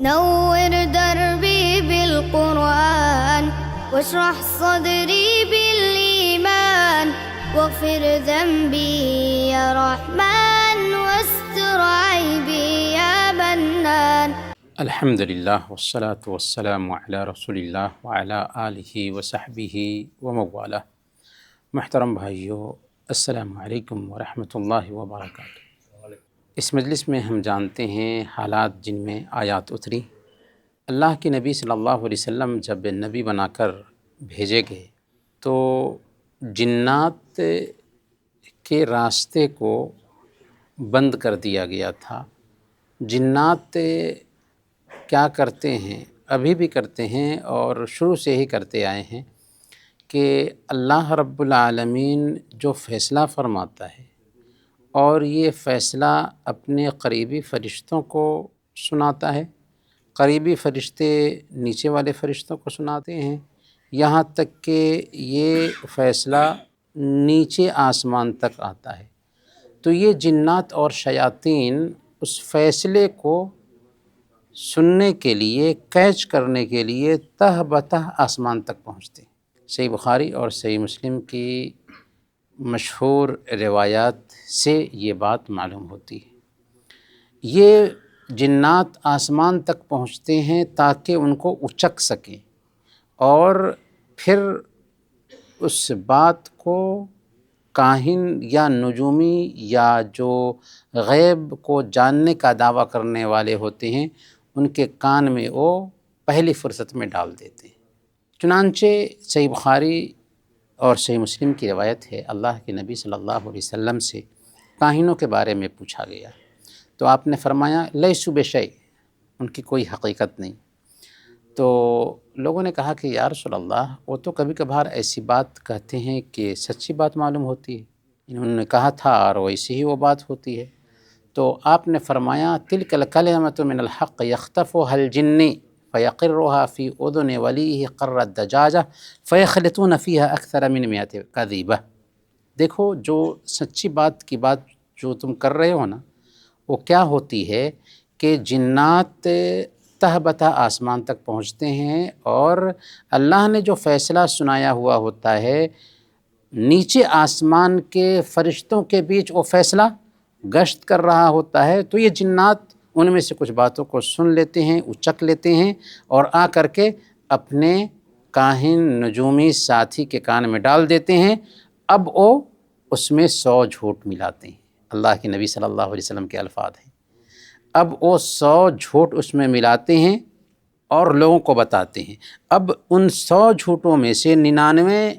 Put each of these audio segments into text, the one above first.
نور دربي بالقرآن واشرح صدري بالإيمان واغفر ذنبي يا رحمن واستر عيبي يا منان. الحمد للہ والصلاة والسلام علی رسول اللہ وعلی آلہ وصحبہ وموالہ. محترم بھائیو، السلام علیکم ورحمۃ اللہ وبرکاتہ. اس مجلس میں ہم جانتے ہیں حالات جن میں آیات اتری. اللہ کے نبی صلی اللہ علیہ وسلم جب نبی بنا کر بھیجے گئے تو جنات کے راستے کو بند کر دیا گیا تھا. جنات کیا کرتے ہیں، ابھی بھی کرتے ہیں اور شروع سے ہی کرتے آئے ہیں کہ اللہ رب العالمین جو فیصلہ فرماتا ہے اور یہ فیصلہ اپنے قریبی فرشتوں کو سناتا ہے. قریبی فرشتے نیچے والے فرشتوں کو سناتے ہیں، یہاں تک کہ یہ فیصلہ نیچے آسمان تک آتا ہے. تو یہ جنات اور شیاطین اس فیصلے کو سننے کے لیے، کیچ کرنے کے لیے تہ بتہ آسمان تک پہنچتے ہیں. صحیح بخاری اور صحیح مسلم کی مشہور روایات سے یہ بات معلوم ہوتی ہے. یہ جنات آسمان تک پہنچتے ہیں تاکہ ان کو اچک سکیں اور پھر اس بات کو کاہن یا نجومی یا جو غیب کو جاننے کا دعویٰ کرنے والے ہوتے ہیں ان کے کان میں وہ پہلی فرصت میں ڈال دیتے ہیں. چنانچہ صحیح بخاری اور صحیح مسلم کی روایت ہے، اللہ کے نبی صلی اللہ علیہ وسلم سے کاہنوں کے بارے میں پوچھا گیا تو آپ نے فرمایا لیسوا بشیء، ان کی کوئی حقیقت نہیں. تو لوگوں نے کہا کہ یا رسول اللہ، وہ تو کبھی کبھار ایسی بات کہتے ہیں کہ سچی بات معلوم ہوتی ہے. انہوں نے کہا تھا اور ویسے ہی وہ بات ہوتی ہے. تو آپ نے فرمایا تلک الکلمۃ من الحق یخطفها الجنی فیقرها فی اذن ولیہ قر الدجاجہ فیخلطون فیہا اکثر من مئۃ کذبہ. دیکھو، جو سچی بات کی بات جو تم کر رہے ہو نا، وہ کیا ہوتی ہے کہ جنات تہ بتہ آسمان تک پہنچتے ہیں اور اللہ نے جو فیصلہ سنایا ہوا ہوتا ہے نیچے آسمان کے فرشتوں کے بیچ وہ فیصلہ گشت کر رہا ہوتا ہے. تو یہ جنات ان میں سے کچھ باتوں کو سن لیتے ہیں، اچک لیتے ہیں اور آ کر کے اپنے کاہن نجومی ساتھی کے کان میں ڈال دیتے ہیں. اب وہ اس میں 100 جھوٹ ملاتے ہیں. اللہ کے نبی صلی اللہ علیہ وسلم کے الفاظ ہیں. اب وہ 100 جھوٹ اس میں ملاتے ہیں اور لوگوں کو بتاتے ہیں. اب ان 100 جھوٹوں میں سے 99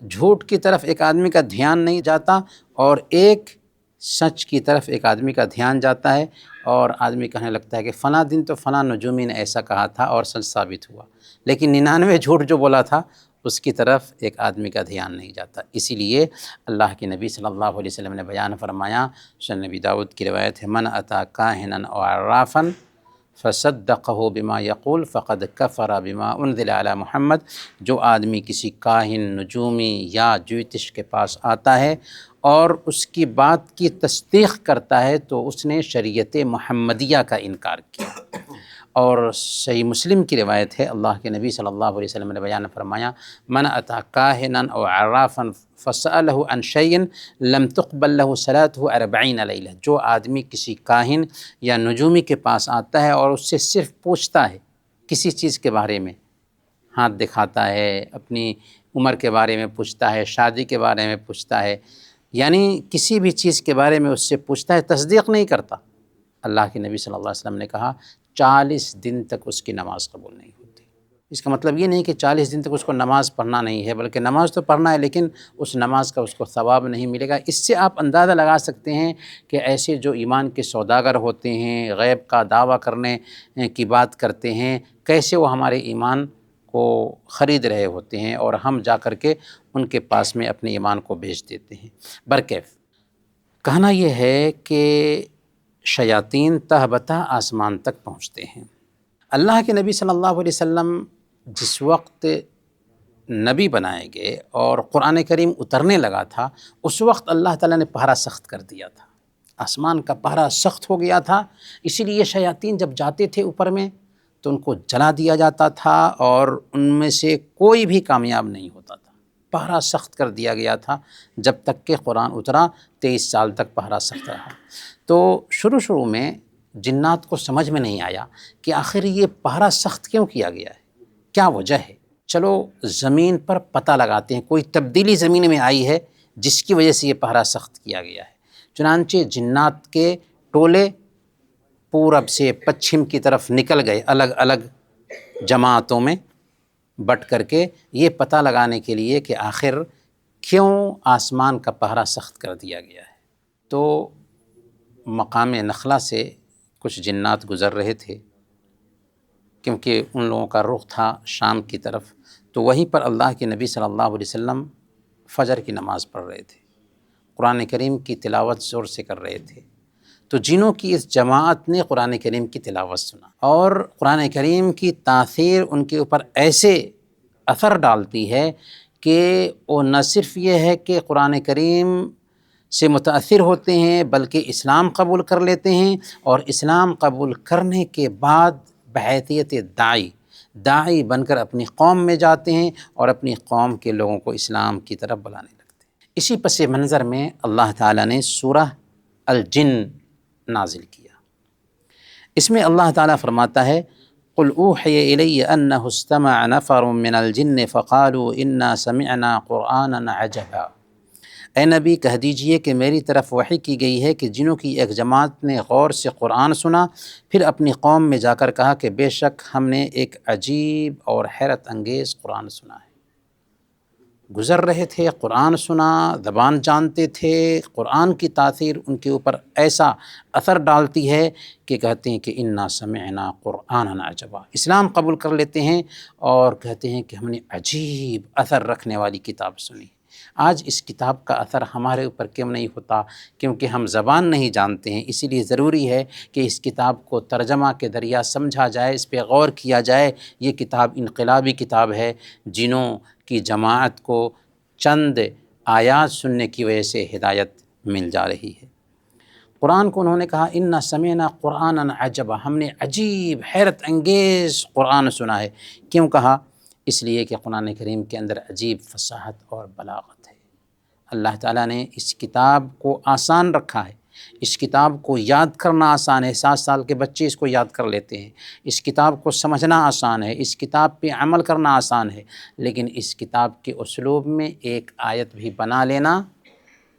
جھوٹ کی طرف ایک آدمی کا دھیان نہیں جاتا اور ایک سچ کی طرف ایک آدمی کا دھیان جاتا ہے اور آدمی کہنے لگتا ہے کہ فلاں دن تو فلاں نجومی نے ایسا کہا تھا اور سچ ثابت ہوا، لیکن 99 جھوٹ جو بولا تھا اس کی طرف ایک آدمی کا دھیان نہیں جاتا. اسی لیے اللہ کے نبی صلی اللہ علیہ وسلم نے بیان فرمایا، سنن نبی داؤد کی روایت ہے، من اتی کاہنا او عرافا فصدقہ بما یقول فقد کفر بما انزل علی محمد. جو آدمی کسی کاہن، نجومی یا جوتش کے پاس آتا ہے اور اس کی بات کی تصدیق کرتا ہے تو اس نے شریعت محمدیہ کا انکار کیا. اور صحیح مسلم کی روایت ہے، اللہ کے نبی صلی اللہ علیہ وسلم نے بیان فرمایا، من اتی کاہنا او عرافا فسألہ عن شیء لم تقبل له صلاته 40 لیلہ. جو آدمی کسی کاہن یا نجومی کے پاس آتا ہے اور اس سے صرف پوچھتا ہے کسی چیز کے بارے میں، ہاتھ دکھاتا ہے، اپنی عمر کے بارے میں پوچھتا ہے، شادی کے بارے میں پوچھتا ہے، یعنی کسی بھی چیز کے بارے میں اس سے پوچھتا ہے، تصدیق نہیں کرتا، اللہ کے نبی صلی اللہ علیہ وسلم نے کہا 40 دن تک اس کی نماز قبول نہیں ہوتی. اس کا مطلب یہ نہیں کہ 40 دن تک اس کو نماز پڑھنا نہیں ہے، بلکہ نماز تو پڑھنا ہے لیکن اس نماز کا اس کو ثواب نہیں ملے گا. اس سے آپ اندازہ لگا سکتے ہیں کہ ایسے جو ایمان کے سوداگر ہوتے ہیں، غیب کا دعویٰ کرنے کی بات کرتے ہیں، کیسے وہ ہمارے ایمان کو خرید رہے ہوتے ہیں اور ہم جا کر کے ان کے پاس میں اپنے ایمان کو بیچ دیتے ہیں. برکیف کہنا یہ ہے کہ شیاطین تہ بتہ آسمان تک پہنچتے ہیں. اللہ کے نبی صلی اللہ علیہ وسلم جس وقت نبی بنائے گئے اور قرآن کریم اترنے لگا تھا، اس وقت اللہ تعالیٰ نے پہرا سخت کر دیا تھا. آسمان کا پہرا سخت ہو گیا تھا، اسی لیے شیاطین جب جاتے تھے اوپر میں تو ان کو جلا دیا جاتا تھا اور ان میں سے کوئی بھی کامیاب نہیں ہوتا تھا۔ پہرا سخت کر دیا گیا تھا جب تک کہ قرآن اترا، 23 سال تک پہرا سخت رہا۔ تو شروع میں جنات کو سمجھ میں نہیں آیا کہ آخر یہ پہرا سخت کیوں کیا گیا ہے، کیا وجہ ہے۔ چلو زمین پر پتہ لگاتے ہیں، کوئی تبدیلی زمین میں آئی ہے جس کی وجہ سے یہ پہرا سخت کیا گیا ہے۔ چنانچہ جنات کے ٹولے پورب سے پچھم کی طرف نکل گئے، الگ الگ جماعتوں میں بٹ کر کے، یہ پتہ لگانے کے لیے کہ آخر کیوں آسمان کا پہرا سخت کر دیا گیا ہے۔ تو مقام نخلا سے کچھ جنات گزر رہے تھے، کیونکہ ان لوگوں کا رخ تھا شام کی طرف، تو وہیں پر اللہ کے نبی صلی اللہ علیہ وسلم فجر کی نماز پڑھ رہے تھے، قرآن کریم کی تلاوت زور سے کر رہے تھے۔ تو جنوں کی اس جماعت نے قرآن کریم کی تلاوت سنا، اور قرآن کریم کی تاثیر ان کے اوپر ایسے اثر ڈالتی ہے کہ وہ نہ صرف یہ ہے کہ قرآن کریم سے متاثر ہوتے ہیں بلکہ اسلام قبول کر لیتے ہیں، اور اسلام قبول کرنے کے بعد بحیثیت داعی بن کر اپنی قوم میں جاتے ہیں اور اپنی قوم کے لوگوں کو اسلام کی طرف بلانے لگتے ہیں۔ اسی پس منظر میں اللہ تعالیٰ نے سورہ الجن نازل کیا۔ اس میں اللہ تعالیٰ فرماتا ہے قُلْ أُوحِيَ إِلَيَّ أَنَّهُ اسْتَمَعَ نَفَرٌ مِّنَ الْجِنِّ فَقَالُوا إِنَّا سَمِعْنَا قُرْآنًا عَجَبًا۔ اے نبی کہہ دیجئے کہ میری طرف وحی کی گئی ہے کہ جنوں کی ایک جماعت نے غور سے قرآن سنا، پھر اپنی قوم میں جا کر کہا کہ بے شک ہم نے ایک عجیب اور حیرت انگیز قرآن سنا ہے۔ گزر رہے تھے، قرآن سنا، زبان جانتے تھے، قرآن کی تاثیر ان کے اوپر ایسا اثر ڈالتی ہے کہ کہتے ہیں کہ انا سمعنا قرآنا عجبا، اسلام قبول کر لیتے ہیں اور کہتے ہیں کہ ہم نے عجیب اثر رکھنے والی کتاب سنی۔ آج اس کتاب کا اثر ہمارے اوپر کیوں نہیں ہوتا؟ کیونکہ ہم زبان نہیں جانتے ہیں، اسی لیے ضروری ہے کہ اس کتاب کو ترجمہ کے ذریعہ سمجھا جائے، اس پہ غور کیا جائے۔ یہ کتاب انقلابی کتاب ہے، جنوں کی جماعت کو چند آیات سننے کی وجہ سے ہدایت مل جا رہی ہے۔ قرآن کو انہوں نے کہا انا سمعنا قرآنا عجبا، ہم نے عجیب حیرت انگیز قرآن سنا ہے۔ کیوں کہا؟ اس لیے کہ قرآن کریم کے اندر عجیب فصاحت اور بلاغت ہے۔ اللہ تعالیٰ نے اس کتاب کو آسان رکھا ہے، اس کتاب کو یاد کرنا آسان ہے، 7 سال کے بچے اس کو یاد کر لیتے ہیں۔ اس کتاب کو سمجھنا آسان ہے، اس کتاب پہ عمل کرنا آسان ہے، لیکن اس کتاب کے اسلوب میں ایک آیت بھی بنا لینا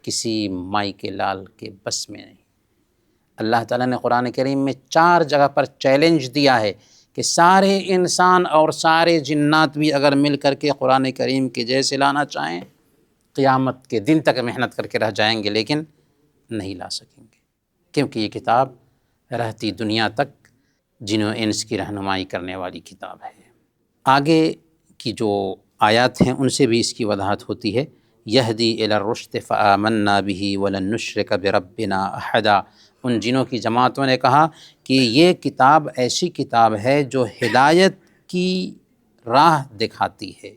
کسی مائی کے لال کے بس میں نہیں۔ اللہ تعالیٰ نے قرآن کریم میں 4 جگہ پر چیلنج دیا ہے کہ سارے انسان اور سارے جنات بھی اگر مل کر کے قرآن کریم کے جیسے لانا چاہیں، قیامت کے دن تک محنت کر کے رہ جائیں گے لیکن نہیں لا سکیں گے، کیونکہ یہ کتاب رہتی دنیا تک جن و انس کی رہنمائی کرنے والی کتاب ہے۔ آگے کی جو آیات ہیں ان سے بھی اس کی وضاحت ہوتی ہے۔ یہدی الی الرشد فآمنا بہ ولن نشرک بربنا احدا، ان جنوں کی جماعتوں نے کہا کہ یہ کتاب ایسی کتاب ہے جو ہدایت کی راہ دکھاتی ہے،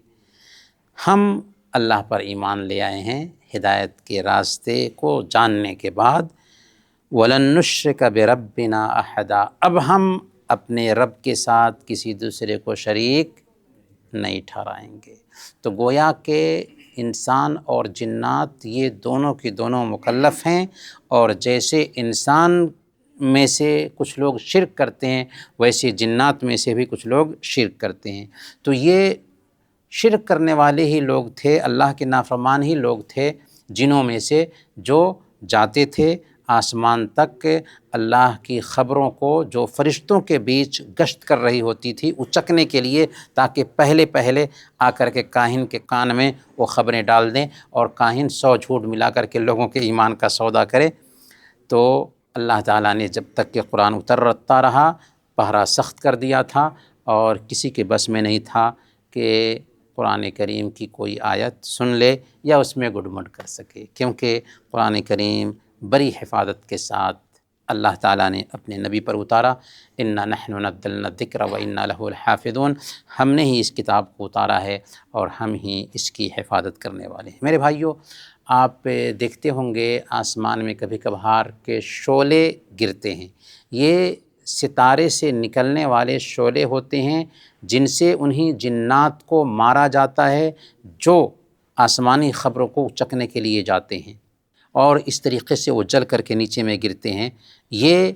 ہم اللہ پر ایمان لے آئے ہیں ہدایت کے راستے کو جاننے کے بعد۔ وَلَن نُشْرِكَ بِرَبِّنَا أَحَدًا، اب ہم اپنے رب کے ساتھ کسی دوسرے کو شریک نہیں ٹھہرائیں گے۔ تو گویا کہ انسان اور جنات یہ دونوں کی دونوں مکلف ہیں، اور جیسے انسان میں سے کچھ لوگ شرک کرتے ہیں ویسے جنات میں سے بھی کچھ لوگ شرک کرتے ہیں۔ تو یہ شرک کرنے والے ہی لوگ تھے، اللہ کے نافرمان ہی لوگ تھے جنوں میں سے، جو جاتے تھے آسمان تک اللہ کی خبروں کو جو فرشتوں کے بیچ گشت کر رہی ہوتی تھی اچکنے کے لیے، تاکہ پہلے آ کر کے کاہن کے کان میں وہ خبریں ڈال دیں اور کاہن 100 جھوٹ ملا کر کے لوگوں کے ایمان کا سودا کرے۔ تو اللہ تعالیٰ نے جب تک کہ قرآن اترتا رہا پہرا سخت کر دیا تھا، اور کسی کے بس میں نہیں تھا کہ قرآن کریم کی کوئی آیت سن لے یا اس میں گڈ مڈ کر سکے، کیونکہ قرآن کریم بڑی حفاظت کے ساتھ اللہ تعالیٰ نے اپنے نبی پر اتارا، انا نحن نزلنا الذکر و انا لہ الحافظون، ہم نے ہی اس کتاب کو اتارا ہے اور ہم ہی اس کی حفاظت کرنے والے ہیں۔ میرے بھائیوں، آپ دیکھتے ہوں گے آسمان میں کبھی کبھار کے شعلے گرتے ہیں، یہ ستارے سے نکلنے والے شعلے ہوتے ہیں جن سے انہی جنات کو مارا جاتا ہے جو آسمانی خبروں کو چکنے کے لیے جاتے ہیں، اور اس طریقے سے وہ جل کر کے نیچے میں گرتے ہیں۔ یہ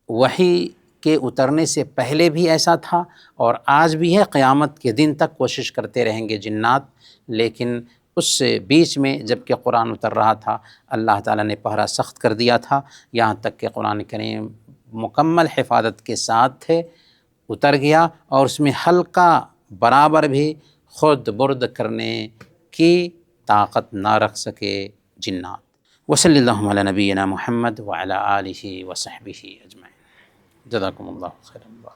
وحی کے اترنے سے پہلے بھی ایسا تھا اور آج بھی ہے، قیامت کے دن تک کوشش کرتے رہیں گے جنات، لیکن اس بیچ میں جب کہ قرآن اتر رہا تھا اللہ تعالیٰ نے پہرا سخت کر دیا تھا، یہاں تک کہ قرآن کریم مکمل حفاظت کے ساتھ اتر گیا اور اس میں ہلکا برابر بھی خود برد کرنے کی طاقت نہ رکھ سکے جنات۔ وصلی اللہ علی نبینا محمد وعلی آلہ وصحبہ اجمعین۔ جزاکم اللہ خیرا۔